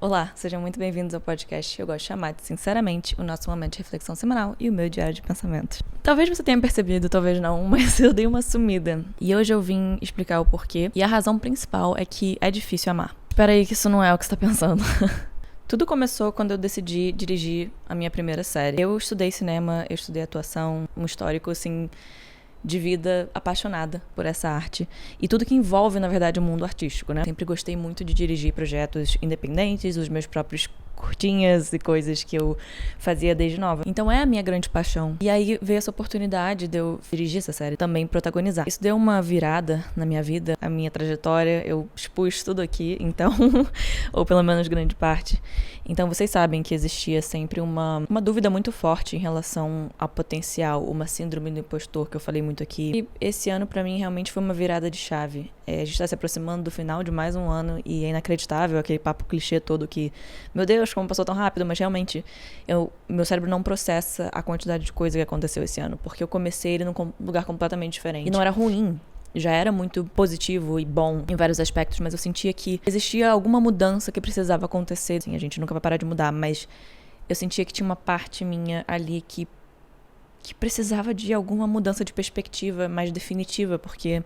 Olá, sejam muito bem-vindos ao podcast que eu gosto de chamar de Sinceramente, o nosso momento de reflexão semanal e o meu diário de pensamentos. Talvez você tenha percebido, talvez não, mas eu dei uma sumida. E hoje eu vim explicar o porquê, e a razão principal é que é difícil amar. Espera aí que isso não é o que você tá pensando. Tudo começou quando eu decidi dirigir a minha primeira série. Eu estudei cinema, eu estudei atuação, um histórico, assim, de vida apaixonada por essa arte e tudo que envolve, na verdade, o mundo artístico, né? Sempre gostei muito de dirigir projetos independentes, os meus próprios curtinhas e coisas que eu fazia desde nova. Então é a minha grande paixão. E aí veio essa oportunidade de eu dirigir essa série, também protagonizar. Isso deu uma virada na minha vida, a minha trajetória, eu expus tudo aqui, então, ou pelo menos grande parte. Então vocês sabem que existia sempre uma dúvida muito forte em relação ao potencial, uma síndrome do impostor que eu falei muito aqui. E esse ano pra mim realmente foi uma virada de chave. A gente tá se aproximando do final de mais um ano e é inacreditável aquele papo clichê todo que, meu Deus, como passou tão rápido, mas realmente meu cérebro não processa a quantidade de coisa que aconteceu esse ano, porque eu comecei ele num lugar completamente diferente. E não era ruim. Já era muito positivo e bom em vários aspectos, mas eu sentia que existia alguma mudança que precisava acontecer. Assim, a gente nunca vai parar de mudar, mas eu sentia que tinha uma parte minha ali que precisava de alguma mudança de perspectiva mais definitiva, porque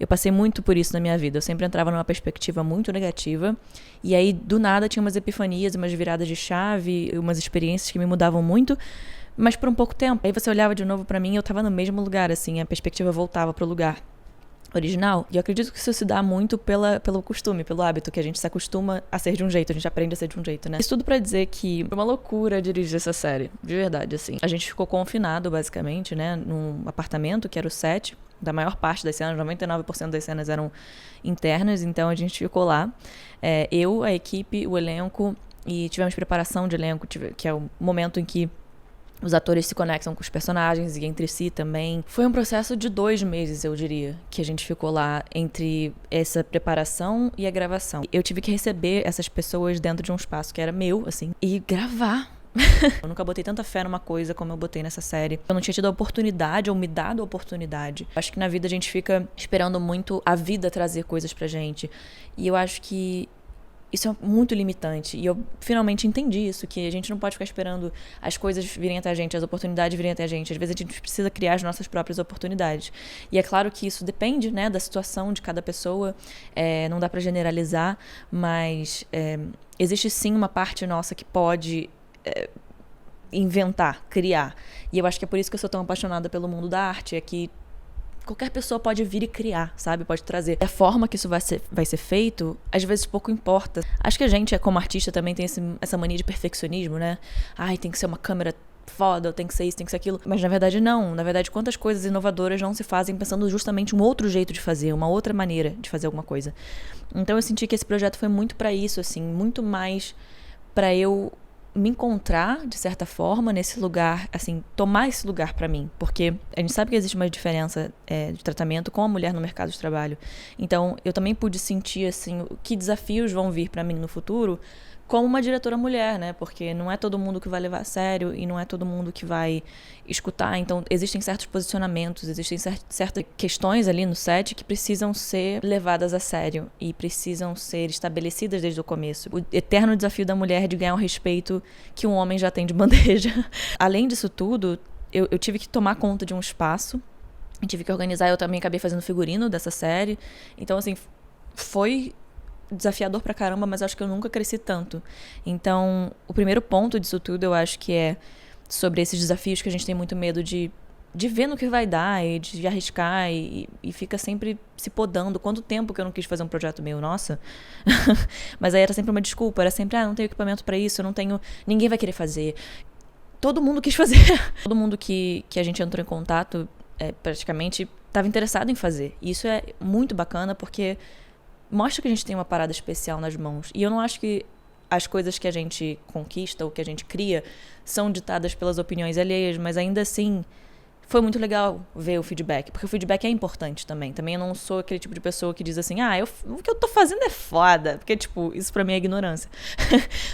eu passei muito por isso na minha vida. Eu sempre entrava numa perspectiva muito negativa e aí, do nada, tinha umas epifanias, umas viradas de chave, umas experiências que me mudavam muito, mas por um pouco tempo. Aí você olhava de novo pra mim e eu tava no mesmo lugar, assim, a perspectiva voltava pro lugar original. E eu acredito que isso se dá muito pelo costume, pelo hábito, que a gente se acostuma a ser de um jeito, a gente aprende a ser de um jeito, né? Isso tudo pra dizer que foi uma loucura dirigir essa série, de verdade, assim. A gente ficou confinado, basicamente, né, num apartamento, que era o set, da maior parte das cenas, 99% das cenas eram internas, então a gente ficou lá. Eu, a equipe, o elenco, e tivemos preparação de elenco, que é o momento em que os atores se conectam com os personagens e entre si também. Foi um processo de 2 meses, eu diria, que a gente ficou lá entre essa preparação e a gravação. Eu tive que receber essas pessoas dentro de um espaço que era meu, assim, e gravar. Eu nunca botei tanta fé numa coisa como eu botei nessa série. Eu não tinha tido a oportunidade, ou me dado a oportunidade. Acho que na vida a gente fica esperando muito a vida trazer coisas pra gente. E eu acho que isso é muito limitante. E eu finalmente entendi isso, que a gente não pode ficar esperando as coisas virem até a gente, as oportunidades virem até a gente. Às vezes a gente precisa criar as nossas próprias oportunidades. E é claro que isso depende, né, da situação de cada pessoa. Não dá pra generalizar, mas existe sim uma parte nossa que pode inventar, criar. E eu acho que é por isso que eu sou tão apaixonada pelo mundo da arte, é que qualquer pessoa pode vir e criar, sabe? Pode trazer. A forma que isso vai ser feito, às vezes pouco importa. Acho que a gente, como artista, também tem essa mania de perfeccionismo, né? Ai, tem que ser uma câmera foda, ou tem que ser isso, tem que ser aquilo. Mas na verdade não. Na verdade, quantas coisas inovadoras não se fazem pensando justamente um outro jeito de fazer, uma outra maneira de fazer alguma coisa. Então eu senti que esse projeto foi muito pra isso, assim, muito mais pra eu me encontrar, de certa forma, nesse lugar, assim, tomar esse lugar pra mim, porque a gente sabe que existe uma diferença de tratamento com a mulher no mercado de trabalho. Então, eu também pude sentir, assim, que desafios vão vir pra mim no futuro como uma diretora mulher, né? Porque não é todo mundo que vai levar a sério e não é todo mundo que vai escutar. Então, existem certos posicionamentos, existem certas questões ali no set que precisam ser levadas a sério e precisam ser estabelecidas desde o começo. O eterno desafio da mulher é de ganhar o respeito que um homem já tem de bandeja. Além disso tudo, eu tive que tomar conta de um espaço, eu tive que organizar, eu também acabei fazendo figurino dessa série. Então, assim, foi desafiador pra caramba, mas acho que eu nunca cresci tanto. Então, o primeiro ponto disso tudo, eu acho que é sobre esses desafios que a gente tem muito medo de ver no que vai dar e de arriscar e fica sempre se podando. Quanto tempo que eu não quis fazer um projeto meu, nossa. Mas aí era sempre uma desculpa, era sempre, não tenho equipamento pra isso, eu não tenho, ninguém vai querer fazer. Todo mundo quis fazer. Todo mundo que a gente entrou em contato, praticamente, estava interessado em fazer. E isso é muito bacana, porque mostra que a gente tem uma parada especial nas mãos. E eu não acho que as coisas que a gente conquista ou que a gente cria são ditadas pelas opiniões alheias, mas ainda assim foi muito legal ver o feedback, porque o feedback é importante também. Também eu não sou aquele tipo de pessoa que diz assim, o que eu tô fazendo é foda, porque, tipo, isso pra mim é ignorância.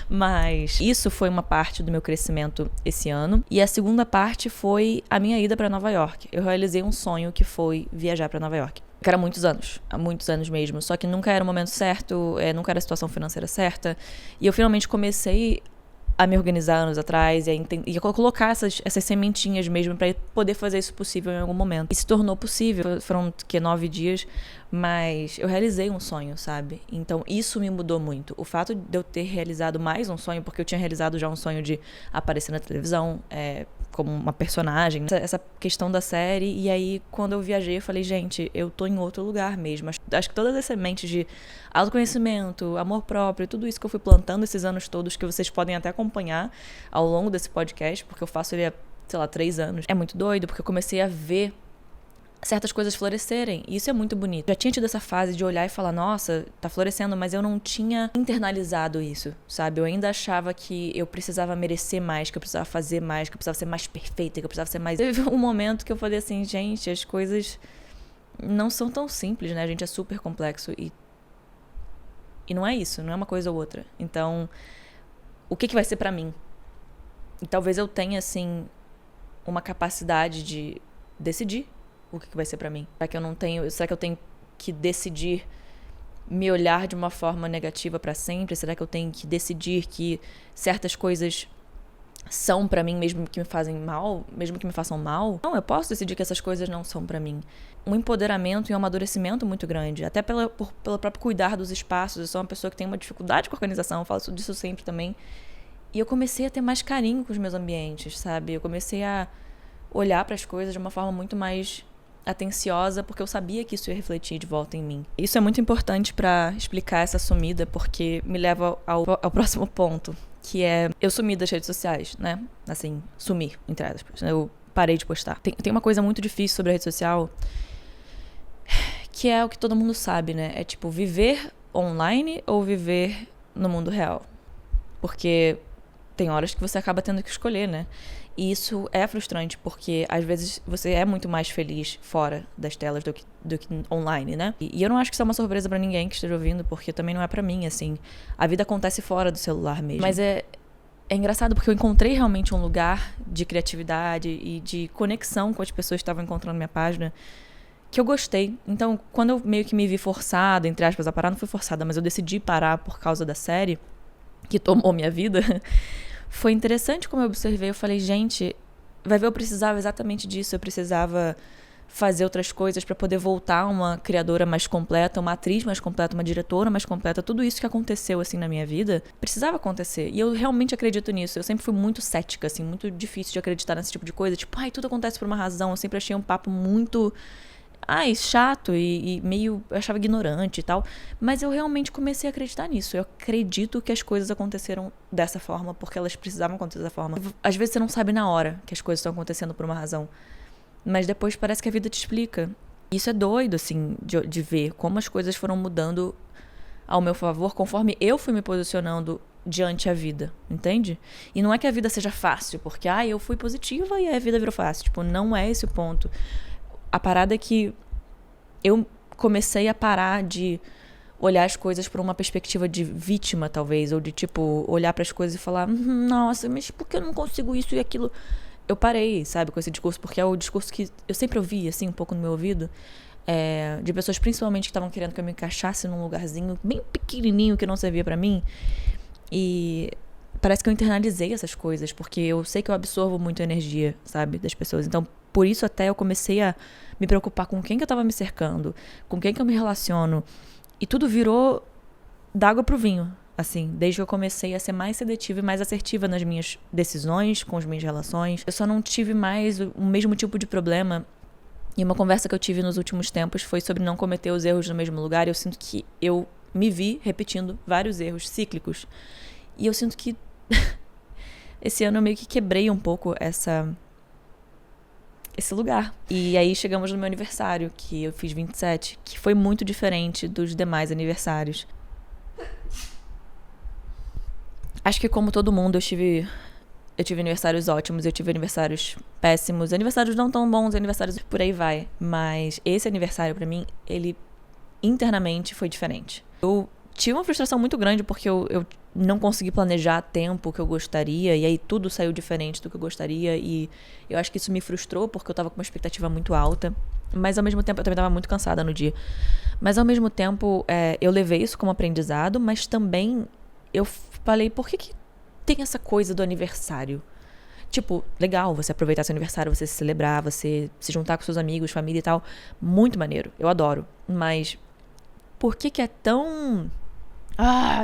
Mas isso foi uma parte do meu crescimento esse ano, e a segunda parte foi a minha ida pra Nova York. Eu realizei um sonho que foi viajar pra Nova York. Que era há muitos anos mesmo. Só que nunca era o momento certo, nunca era a situação financeira certa. E eu finalmente comecei a me organizar anos atrás e a colocar essas sementinhas mesmo para poder fazer isso possível em algum momento. E se tornou possível. Foram 9 dias, mas eu realizei um sonho, sabe? Então isso me mudou muito. O fato de eu ter realizado mais um sonho, porque eu tinha realizado já um sonho de aparecer na televisão, como uma personagem, essa questão da série. E aí, quando eu viajei, eu falei, gente, eu tô em outro lugar mesmo. Acho que todas as sementes de autoconhecimento, amor próprio, tudo isso que eu fui plantando esses anos todos, que vocês podem até acompanhar ao longo desse podcast, porque eu faço ele há, 3 anos. É muito doido, porque eu comecei a ver certas coisas florescerem, e isso é muito bonito. Já tinha tido essa fase de olhar e falar, nossa, tá florescendo, mas eu não tinha internalizado isso, sabe? Eu ainda achava que eu precisava merecer mais, que eu precisava fazer mais, que eu precisava ser mais perfeita, que eu precisava ser mais... Teve um momento que eu falei assim, gente, as coisas não são tão simples, né? A gente é super complexo e não é isso, não é uma coisa ou outra. Então, o que vai ser pra mim? E talvez eu tenha, assim, uma capacidade de decidir o que vai ser pra mim. Será que eu tenho que decidir me olhar de uma forma negativa pra sempre? Será que eu tenho que decidir que certas coisas são pra mim, mesmo que me fazem mal, mesmo que me façam mal? Não, eu posso decidir que essas coisas não são pra mim. Um empoderamento e um amadurecimento muito grande, até pelo próprio cuidar dos espaços. Eu sou uma pessoa que tem uma dificuldade com organização, eu falo disso sempre também. E eu comecei a ter mais carinho com os meus ambientes, sabe? Eu comecei a olhar para as coisas de uma forma muito mais atenciosa, porque eu sabia que isso ia refletir de volta em mim. Isso é muito importante para explicar essa sumida, porque me leva ao próximo ponto, que é, eu sumi das redes sociais, né? Assim, sumi, entre aspas. Eu parei de postar. Tem uma coisa muito difícil sobre a rede social, que é o que todo mundo sabe, né? É tipo, viver online ou viver no mundo real. Porque tem horas que você acaba tendo que escolher, né? E isso é frustrante, porque às vezes você é muito mais feliz fora das telas do que online, né? E eu não acho que isso é uma surpresa pra ninguém que esteja ouvindo, porque também não é pra mim, assim. A vida acontece fora do celular mesmo. Mas é engraçado porque eu encontrei realmente um lugar de criatividade e de conexão com as pessoas que estavam encontrando minha página, que eu gostei. Então, quando eu meio que me vi forçada, entre aspas, a parar, não fui forçada, mas eu decidi parar por causa da série, que tomou minha vida... Foi interessante como eu observei, eu falei, gente, vai ver, eu precisava exatamente disso, eu precisava fazer outras coisas para poder voltar uma criadora mais completa, uma atriz mais completa, uma diretora mais completa, tudo isso que aconteceu, assim, na minha vida, precisava acontecer, e eu realmente acredito nisso. Eu sempre fui muito cética, assim, muito difícil de acreditar nesse tipo de coisa, tipo, tudo acontece por uma razão. Eu sempre achei um papo muito... chato e meio, eu achava ignorante e tal, mas eu realmente comecei a acreditar nisso. Eu acredito que as coisas aconteceram dessa forma, porque elas precisavam acontecer dessa forma. Às vezes você não sabe na hora que as coisas estão acontecendo por uma razão, mas depois parece que a vida te explica. Isso é doido, assim, de ver como as coisas foram mudando ao meu favor, conforme eu fui me posicionando diante a vida, entende? E não é que a vida seja fácil, porque, eu fui positiva e a vida virou fácil. Tipo, não é esse o ponto. A parada é que eu comecei a parar de olhar as coisas por uma perspectiva de vítima, talvez, ou de, tipo, olhar para as coisas e falar, nossa, mas por que eu não consigo isso e aquilo? Eu parei, sabe, com esse discurso, porque é o discurso que eu sempre ouvi, assim, um pouco no meu ouvido, de pessoas principalmente que estavam querendo que eu me encaixasse num lugarzinho bem pequenininho que não servia para mim. E parece que eu internalizei essas coisas, porque eu sei que eu absorvo muito a energia, sabe, das pessoas. Então, por isso até eu comecei a me preocupar com quem que eu tava me cercando, com quem que eu me relaciono. E tudo virou d'água pro vinho, assim, desde que eu comecei a ser mais seletiva e mais assertiva nas minhas decisões, com as minhas relações. Eu só não tive mais o mesmo tipo de problema. E uma conversa que eu tive nos últimos tempos foi sobre não cometer os erros no mesmo lugar. E eu sinto que eu me vi repetindo vários erros cíclicos. E eu sinto que esse ano eu meio que quebrei um pouco esse lugar. E aí chegamos no meu aniversário, que eu fiz 27, que foi muito diferente dos demais aniversários. Acho que como todo mundo, eu tive aniversários ótimos, eu tive aniversários péssimos, aniversários não tão bons, aniversários por aí vai. Mas esse aniversário pra mim, ele internamente foi diferente. Eu tive uma frustração muito grande porque eu não consegui planejar a tempo o que eu gostaria, e aí tudo saiu diferente do que eu gostaria, e eu acho que isso me frustrou porque eu tava com uma expectativa muito alta, mas ao mesmo tempo eu também tava muito cansada no dia. Mas ao mesmo tempo eu levei isso como aprendizado, mas também eu falei, por que tem essa coisa do aniversário? Tipo, legal você aproveitar seu aniversário, você se celebrar, você se juntar com seus amigos, família e tal, muito maneiro, eu adoro, mas por que é tão...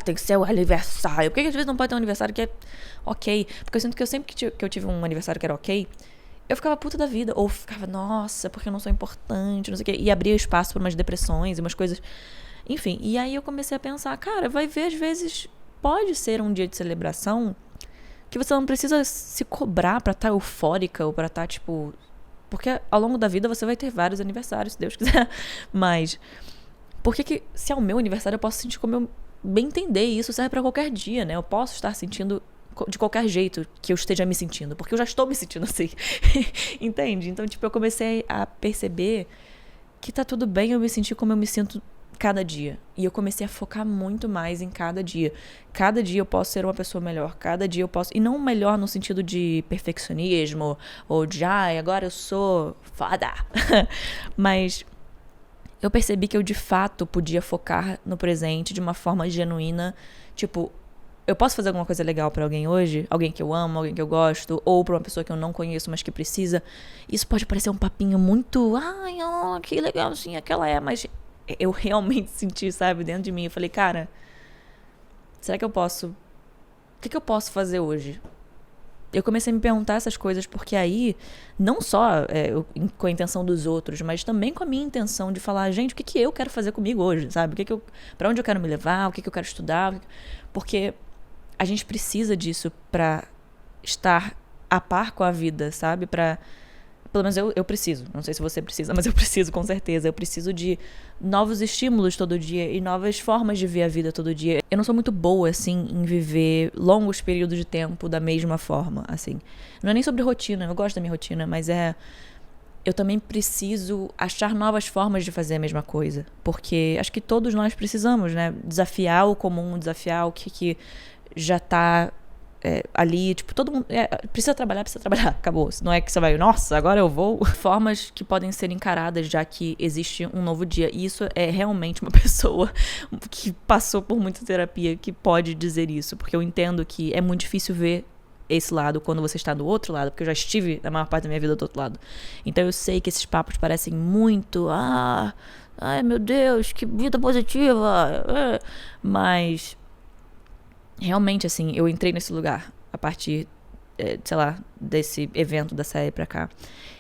tem que ser o aniversário. Por que às vezes não pode ter um aniversário que é ok? Porque eu sinto que eu sempre que eu tive um aniversário que era ok, eu ficava puta da vida. Ou ficava, nossa, porque eu não sou importante, não sei o quê. E abria espaço para umas depressões e umas coisas. Enfim, e aí eu comecei a pensar, cara, vai ver, às vezes pode ser um dia de celebração que você não precisa se cobrar pra estar eufórica ou pra estar, tipo... Porque ao longo da vida você vai ter vários aniversários, se Deus quiser. Mas por que se é o meu aniversário eu posso sentir como eu bem entender, e isso serve pra qualquer dia, né? Eu posso estar sentindo de qualquer jeito que eu esteja me sentindo, porque eu já estou me sentindo assim. Entende? Então, tipo, eu comecei a perceber que tá tudo bem eu me sentir como eu me sinto cada dia. E eu comecei a focar muito mais em cada dia. Cada dia eu posso ser uma pessoa melhor. Cada dia eu posso... E não melhor no sentido de perfeccionismo, ou de, agora eu sou foda. Mas... eu percebi que eu, de fato, podia focar no presente de uma forma genuína. Tipo, eu posso fazer alguma coisa legal pra alguém hoje? Alguém que eu amo, alguém que eu gosto, ou pra uma pessoa que eu não conheço, mas que precisa. Isso pode parecer um papinho muito... que legalzinho aquela é. Mas eu realmente senti, sabe, dentro de mim. Eu falei, cara, será que eu posso... o que eu posso fazer hoje? Eu comecei a me perguntar essas coisas, porque aí, não só com a intenção dos outros, mas também com a minha intenção de falar, gente, o que eu quero fazer comigo hoje, sabe? Pra onde eu quero me levar, o que eu quero estudar, porque a gente precisa disso pra estar a par com a vida, sabe? Pelo menos eu preciso, não sei se você precisa, mas eu preciso com certeza. Eu preciso de novos estímulos todo dia e novas formas de ver a vida todo dia. Eu não sou muito boa, assim, em viver longos períodos de tempo da mesma forma, assim. Não é nem sobre rotina, eu gosto da minha rotina, mas eu também preciso achar novas formas de fazer a mesma coisa. Porque acho que todos nós precisamos, né? Desafiar o comum, desafiar o que já tá... ali, tipo, todo mundo precisa trabalhar, acabou. Não é que você vai, nossa, agora eu vou. Formas que podem ser encaradas, já que existe um novo dia. E isso é realmente uma pessoa que passou por muita terapia que pode dizer isso, porque eu entendo que é muito difícil ver esse lado quando você está do outro lado, porque eu já estive na maior parte da minha vida do outro lado. Então eu sei que esses papos parecem muito, ai meu Deus, que vida positiva, mas realmente, assim, eu entrei nesse lugar a partir, sei lá, desse evento da série pra cá.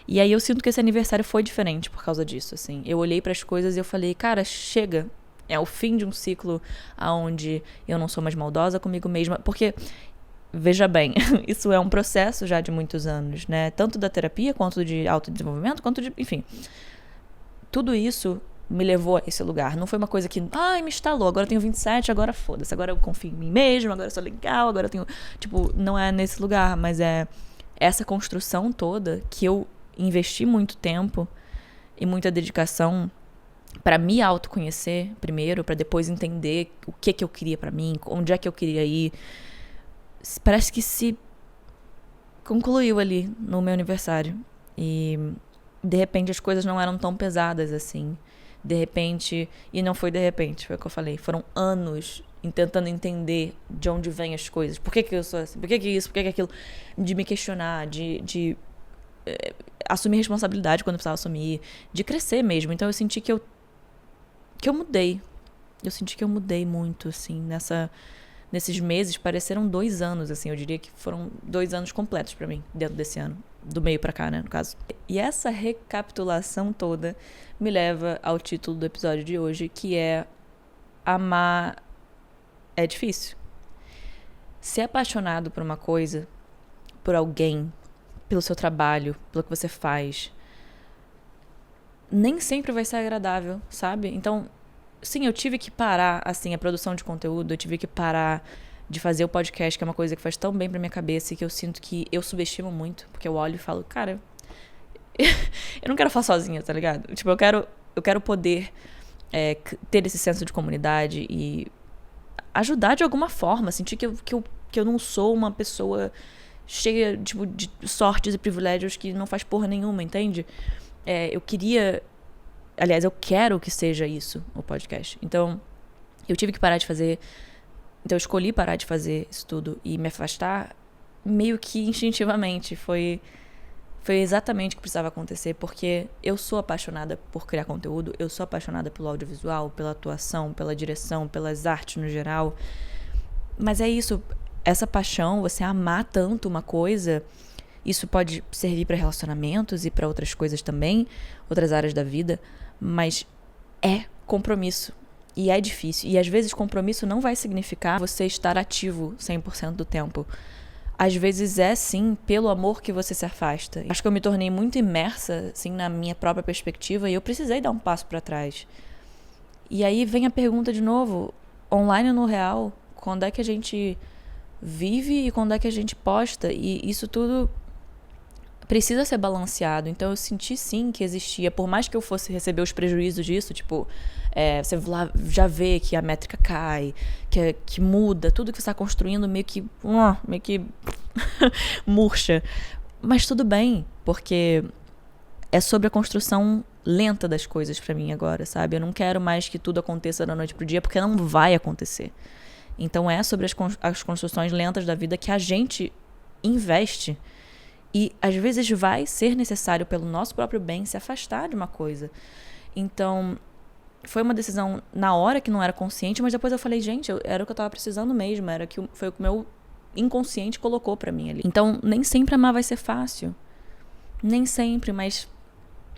E aí eu sinto que esse aniversário foi diferente por causa disso, assim. Eu olhei pras coisas e eu falei, cara, chega. É o fim de um ciclo onde eu não sou mais maldosa comigo mesma. Porque, veja bem, isso é um processo já de muitos anos, né? Tanto da terapia, quanto de autodesenvolvimento, quanto de... enfim. Tudo isso... me levou a esse lugar. Não foi uma coisa que, me instalou, agora eu tenho 27, agora foda-se, agora eu confio em mim mesmo, agora eu sou legal, agora eu tenho... tipo, não é nesse lugar, mas é essa construção toda que eu investi muito tempo e muita dedicação pra me autoconhecer primeiro, pra depois entender o que eu queria pra mim, onde é que eu queria ir. Parece que se concluiu ali no meu aniversário. E, de repente, as coisas não eram tão pesadas assim. De repente, e não foi de repente, foi o que eu falei, foram anos tentando entender de onde vêm as coisas, por que eu sou assim, por que isso, por que aquilo, de me questionar, de assumir responsabilidade quando eu precisava assumir, de crescer mesmo. Então eu senti que eu mudei, eu mudei muito, assim, nesses meses. Pareceram 2 anos, assim, eu diria que foram 2 anos completos pra mim, dentro desse ano. Do meio pra cá, né, no caso. E essa recapitulação toda me leva ao título do episódio de hoje, que é amar é difícil. Ser apaixonado por uma coisa, por alguém, pelo seu trabalho, pelo que você faz, nem sempre vai ser agradável, sabe? Então, sim, eu tive que parar, assim, a produção de conteúdo, eu tive que parar de fazer o podcast, que é uma coisa que faz tão bem pra minha cabeça e que eu sinto que eu subestimo muito, porque eu olho e falo, cara, eu não quero falar sozinha, tá ligado? Tipo, eu quero poder ter esse senso de comunidade e ajudar de alguma forma, sentir que eu não sou uma pessoa cheia, tipo, de sortes e privilégios que não faz porra nenhuma, entende? Eu queria... Aliás, eu quero que seja isso, o podcast. Então, eu tive que parar de fazer... Então, eu escolhi parar de fazer isso tudo e me afastar meio que instintivamente. Foi exatamente o que precisava acontecer, porque eu sou apaixonada por criar conteúdo, eu sou apaixonada pelo audiovisual, pela atuação, pela direção, pelas artes no geral. Mas é isso, essa paixão, você amar tanto uma coisa, isso pode servir para relacionamentos e para outras coisas também, outras áreas da vida, mas é compromisso. E é difícil. E às vezes compromisso não vai significar você estar ativo 100% do tempo. Às vezes é, sim, pelo amor que você se afasta. Acho que eu me tornei muito imersa, assim, na minha própria perspectiva e eu precisei dar um passo para trás. E aí vem a pergunta de novo, online ou no real, quando é que a gente vive e quando é que a gente posta? E isso tudo precisa ser balanceado. Então eu senti, sim, que existia, por mais que eu fosse receber os prejuízos disso, tipo, você lá já vê que a métrica cai, que muda, tudo que você está construindo meio que murcha. Mas tudo bem, porque é sobre a construção lenta das coisas pra mim agora, sabe? Eu não quero mais que tudo aconteça da noite pro dia, porque não vai acontecer. Então é sobre as construções lentas da vida que a gente investe. E às vezes vai ser necessário, pelo nosso próprio bem, se afastar de uma coisa. Então, foi uma decisão na hora que não era consciente, mas depois eu falei, gente, era o que eu tava precisando mesmo, foi o que o meu inconsciente colocou pra mim ali. Então, nem sempre amar vai ser fácil. Nem sempre, mas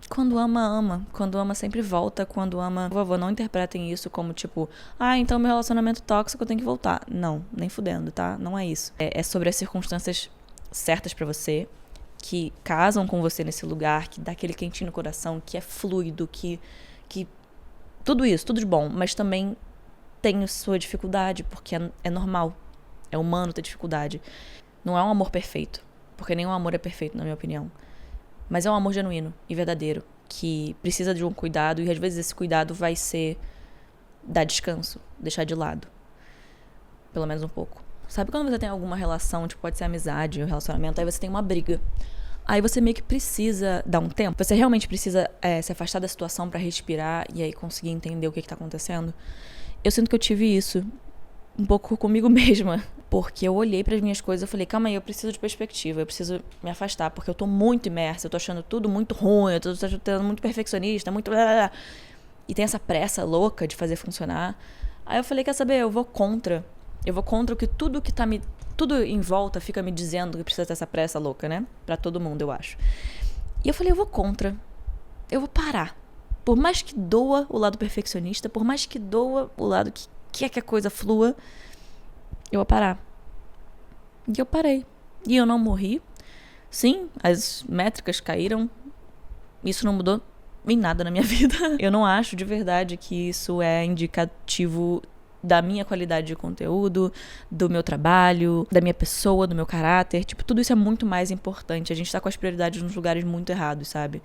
quando ama, ama. Quando ama, sempre volta. Quando ama... Por favor, não interpretem isso como tipo, então meu relacionamento tóxico eu tenho que voltar. Não, nem fudendo, tá? Não é isso. É sobre as circunstâncias certas pra você, que casam com você nesse lugar, que dá aquele quentinho no coração, que é fluido, que tudo isso, tudo de bom, mas também tem sua dificuldade, porque é normal, é humano ter dificuldade. Não é um amor perfeito, porque nenhum amor é perfeito, na minha opinião, mas é um amor genuíno e verdadeiro, que precisa de um cuidado, e às vezes esse cuidado vai ser dar descanso, deixar de lado, pelo menos um pouco. Sabe quando você tem alguma relação, tipo, pode ser amizade ou relacionamento, aí você tem uma briga. Aí você meio que precisa dar um tempo. Você realmente precisa se afastar da situação pra respirar e aí conseguir entender o que tá acontecendo. Eu sinto que eu tive isso um pouco comigo mesma. Porque eu olhei pras minhas coisas e falei, calma aí, eu preciso de perspectiva, eu preciso me afastar, porque eu tô muito imersa, eu tô achando tudo muito ruim, eu tô achando muito perfeccionista, muito... E tem essa pressa louca de fazer funcionar. Aí eu falei, quer saber, eu vou contra o que tudo em volta fica me dizendo que precisa ter essa pressa louca, né? Pra todo mundo, eu acho. E eu falei, eu vou contra. Eu vou parar. Por mais que doa o lado perfeccionista, por mais que doa o lado que quer que a coisa flua, eu vou parar. E eu parei. E eu não morri. Sim, as métricas caíram. Isso não mudou em nada na minha vida. Eu não acho de verdade que isso é indicativo da minha qualidade de conteúdo, do meu trabalho, da minha pessoa, do meu caráter. Tipo, tudo isso é muito mais importante. A gente tá com as prioridades nos lugares muito errados, sabe?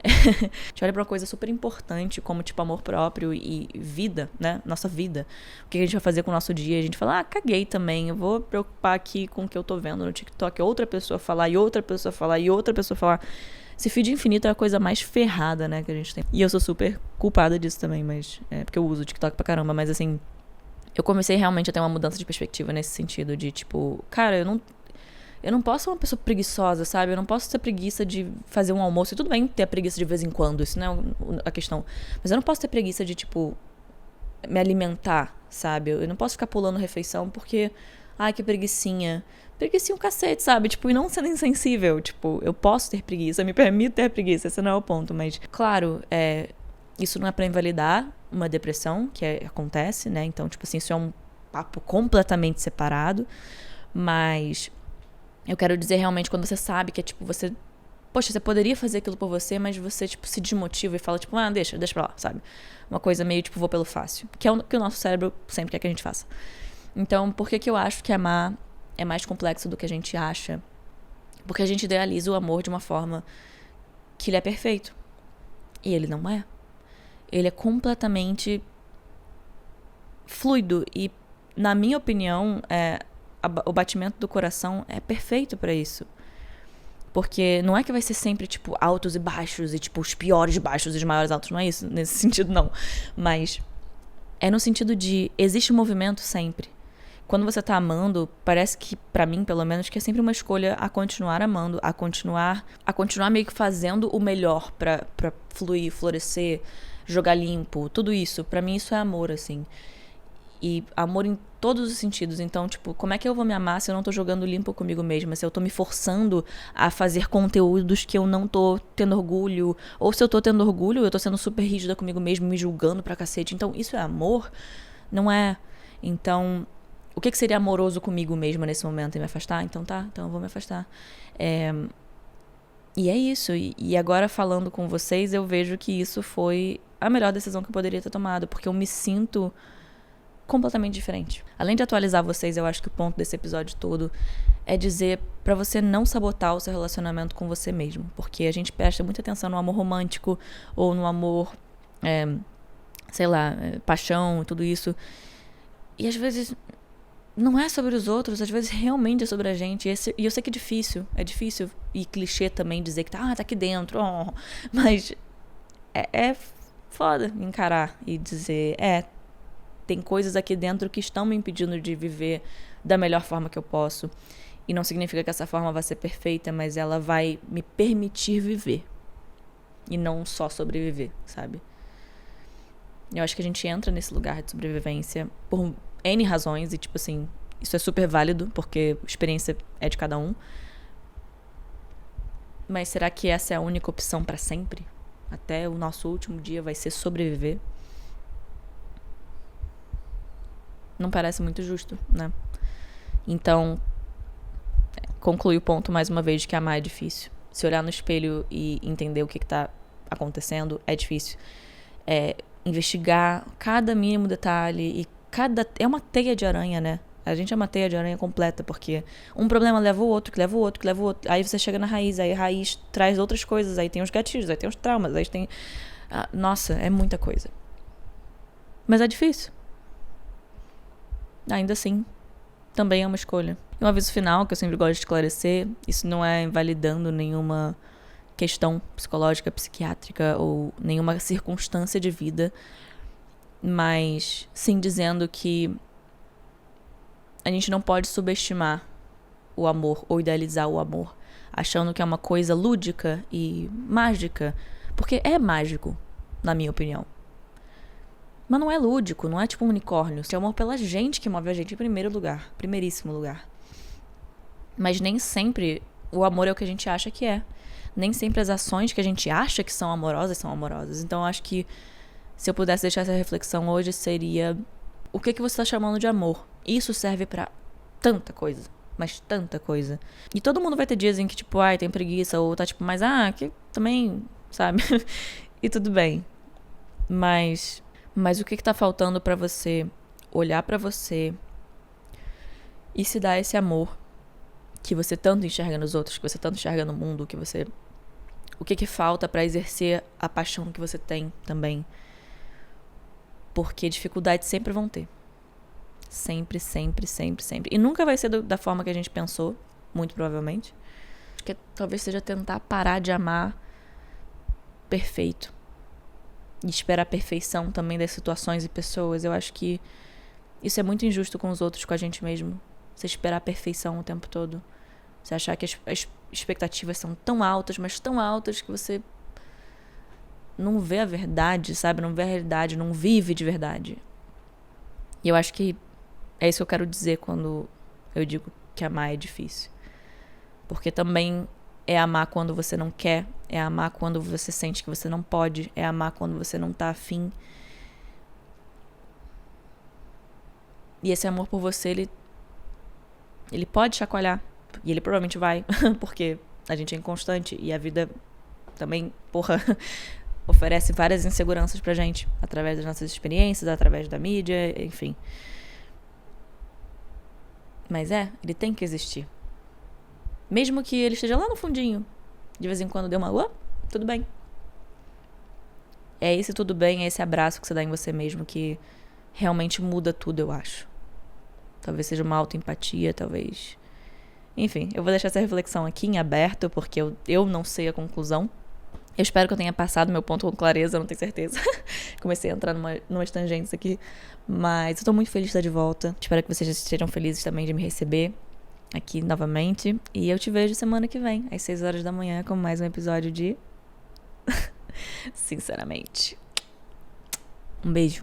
A gente olha pra uma coisa super importante, como, tipo, amor próprio e vida, né? Nossa vida. O que a gente vai fazer com o nosso dia? A gente fala, caguei também. Eu vou preocupar aqui com o que eu tô vendo no TikTok. Outra pessoa falar, e outra pessoa falar, e outra pessoa falar. Esse feed infinito é a coisa mais ferrada, né, que a gente tem. E eu sou super culpada disso também, mas... porque eu uso o TikTok pra caramba, mas assim... Eu comecei realmente a ter uma mudança de perspectiva nesse sentido de, tipo, cara, eu não posso ser uma pessoa preguiçosa, sabe? Eu não posso ter preguiça de fazer um almoço. E tudo bem ter a preguiça de vez em quando, isso não é a questão. Mas eu não posso ter preguiça de, tipo, me alimentar, sabe? Eu não posso ficar pulando refeição porque, que preguicinha. Preguicinha um cacete, sabe? Tipo, e não sendo insensível. Tipo, eu posso ter preguiça, me permito ter preguiça, esse não é o ponto. Mas, claro, isso não é pra invalidar uma depressão, que acontece, né? Então, tipo assim, isso é um papo completamente separado. Mas eu quero dizer realmente quando você sabe que é tipo, você poderia fazer aquilo por você, mas você, tipo, se desmotiva e fala, tipo, deixa pra lá, sabe? Uma coisa meio, tipo, vou pelo fácil. Que é o que o nosso cérebro sempre quer que a gente faça. Então, por que eu acho que amar é mais complexo do que a gente acha? Porque a gente idealiza o amor de uma forma que ele é perfeito. E ele não é. Ele é completamente fluido e na minha opinião, o batimento do coração é perfeito pra isso. Porque não é que vai ser sempre, tipo, altos e baixos, e, tipo, os piores baixos e os maiores altos. Não é isso, nesse sentido, não. Mas é no sentido de, existe um movimento sempre. Quando você tá amando, parece que, pra mim, pelo menos, que é sempre uma escolha a continuar amando, a continuar meio que fazendo o melhor pra fluir, florescer, jogar limpo, tudo isso. Pra mim, isso é amor, assim. E amor em todos os sentidos. Então, tipo, como é que eu vou me amar se eu não tô jogando limpo comigo mesma? Se eu tô me forçando a fazer conteúdos que eu não tô tendo orgulho. Ou se eu tô tendo orgulho, eu tô sendo super rígida comigo mesma, me julgando pra cacete. Então, isso é amor? Não é. Então, o que seria amoroso comigo mesma nesse momento? E me afastar? Então tá, então eu vou me afastar. E é isso. E agora, falando com vocês, eu vejo que isso foi a melhor decisão que eu poderia ter tomado. Porque eu me sinto completamente diferente. Além de atualizar vocês, eu acho que o ponto desse episódio todo é dizer pra você não sabotar o seu relacionamento com você mesmo, porque a gente presta muita atenção no amor romântico ou no amor, sei lá, paixão e tudo isso, e às vezes não é sobre os outros, às vezes realmente é sobre a gente, e eu sei que é difícil e clichê também dizer que tá aqui dentro, mas é foda encarar e dizer, tem coisas aqui dentro que estão me impedindo de viver da melhor forma que eu posso. E não significa que essa forma vai ser perfeita, mas ela vai me permitir viver. E não só sobreviver, sabe? Eu acho que a gente entra nesse lugar de sobrevivência por N razões. E, tipo assim, isso é super válido, porque a experiência é de cada um. Mas será que essa é a única opção pra sempre? Até o nosso último dia vai ser sobreviver? Não parece muito justo, né? Então, conclui o ponto mais uma vez de que amar é difícil. Se olhar no espelho e entender o que tá acontecendo é difícil. Investigar cada mínimo detalhe e é uma teia de aranha, né? A gente é uma teia de aranha completa, porque um problema leva o outro, que leva o outro, que leva o outro. Aí você chega na raiz, aí a raiz traz outras coisas, aí tem os gatilhos, aí tem os traumas, aí tem... Nossa, é muita coisa. Mas é difícil. Ainda assim, também é uma escolha. E um aviso final, que eu sempre gosto de esclarecer, isso não é invalidando nenhuma questão psicológica, psiquiátrica ou nenhuma circunstância de vida, mas sim dizendo que a gente não pode subestimar o amor ou idealizar o amor, achando que é uma coisa lúdica e mágica, porque é mágico, na minha opinião. Mas não é lúdico, não é tipo um unicórnio. É amor pela gente que move a gente em primeiro lugar. Primeiríssimo lugar. Mas nem sempre o amor é o que a gente acha que é. Nem sempre as ações que a gente acha que são amorosas são amorosas. Então eu acho que se eu pudesse deixar essa reflexão hoje seria: o que você está chamando de amor? Isso serve pra tanta coisa. Mas tanta coisa. E todo mundo vai ter dias em que tipo, tem preguiça. Ou tá tipo, mas que também, sabe? E tudo bem. Mas o que tá faltando pra você olhar pra você e se dar esse amor que você tanto enxerga nos outros, que você tanto enxerga no mundo, o que falta pra exercer a paixão que você tem também? Porque dificuldades sempre vão ter. Sempre, sempre, sempre, sempre. E nunca vai ser da forma que a gente pensou, muito provavelmente. Acho que talvez seja tentar parar de amar perfeito. E esperar a perfeição também das situações e pessoas. Eu acho que isso é muito injusto com os outros, com a gente mesmo. Você esperar a perfeição o tempo todo. Você achar que as expectativas são tão altas, mas tão altas que você não vê a verdade, sabe? Não vê a realidade, não vive de verdade. E eu acho que é isso que eu quero dizer quando eu digo que amar é difícil. Porque também é amar quando você não quer, é amar quando você sente que você não pode, é amar quando você não tá afim. E esse amor por você, ele pode chacoalhar. E ele provavelmente vai, porque a gente é inconstante e a vida também, oferece várias inseguranças pra gente, através das nossas experiências, através da mídia, enfim. Mas ele tem que existir. Mesmo que ele esteja lá no fundinho, de vez em quando dê uma, tudo bem. É esse tudo bem, é esse abraço que você dá em você mesmo que realmente muda tudo, eu acho. Talvez seja uma autoempatia, talvez... Enfim, eu vou deixar essa reflexão aqui em aberto, porque eu não sei a conclusão. Eu espero que eu tenha passado meu ponto com clareza, não tenho certeza. Comecei a entrar numas tangentes aqui. Mas eu tô muito feliz de estar de volta. Espero que vocês estejam felizes também de me receber aqui novamente. E eu te vejo semana que vem, às 6 horas da manhã, com mais um episódio de... Sinceramente. Um beijo.